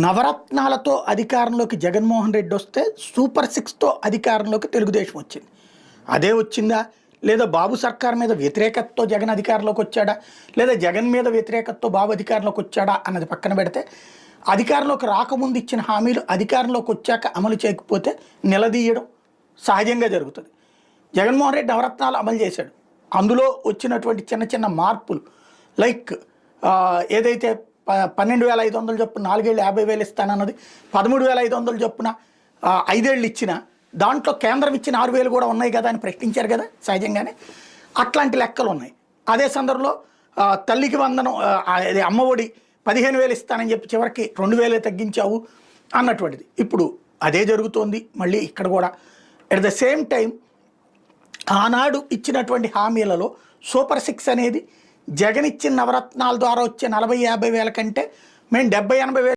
నవరత్నాలతో అధికారంలోకి జగన్మోహన్ రెడ్డి వస్తే సూపర్ సిక్స్తో అధికారంలోకి తెలుగుదేశం వచ్చింది. అదే వచ్చిందా, లేదా బాబు సర్కార్ మీద వ్యతిరేకతతో జగన్ అధికారంలోకి వచ్చాడా, లేదా జగన్ మీద వ్యతిరేకతతో బాబు అధికారంలోకి వచ్చాడా అన్నది పక్కన పెడితే, అధికారంలోకి రాకముందు ఇచ్చిన హామీలు అధికారంలోకి వచ్చాక అమలు చేయకపోతే నిలదీయడం సహజంగా జరుగుతుంది. జగన్మోహన్ రెడ్డి నవరత్నాలు అమలు చేశాడు. అందులో వచ్చినటువంటి చిన్న చిన్న మార్పులు లైక్ ఏదైతే 12,500 చొప్పున 4 ఏళ్ళు 50,000 ఇస్తానన్నది 13,500 చొప్పున 5 ఏళ్ళు ఇచ్చిన దాంట్లో కేంద్రం ఇచ్చిన 6,000 కూడా ఉన్నాయి కదా అని ప్రశ్నించారు కదా సహజంగానే. అట్లాంటి లెక్కలు ఉన్నాయి. అదే సందర్భంలో తల్లికి వందనం అమ్మఒడి 15,000 ఇస్తానని చెప్పి చివరికి 2,000 తగ్గించావు అన్నటువంటిది ఇప్పుడు అదే జరుగుతోంది. మళ్ళీ ఇక్కడ కూడా అట్ ద సేమ్ టైం ఆనాడు ఇచ్చినటువంటి హామీలలో సూపర్ సిక్స్ అనేది జగన్ ఇచ్చిన నవరత్నాల ద్వారా వచ్చే 40,000-50,000 కంటే మేము 70,000-80,000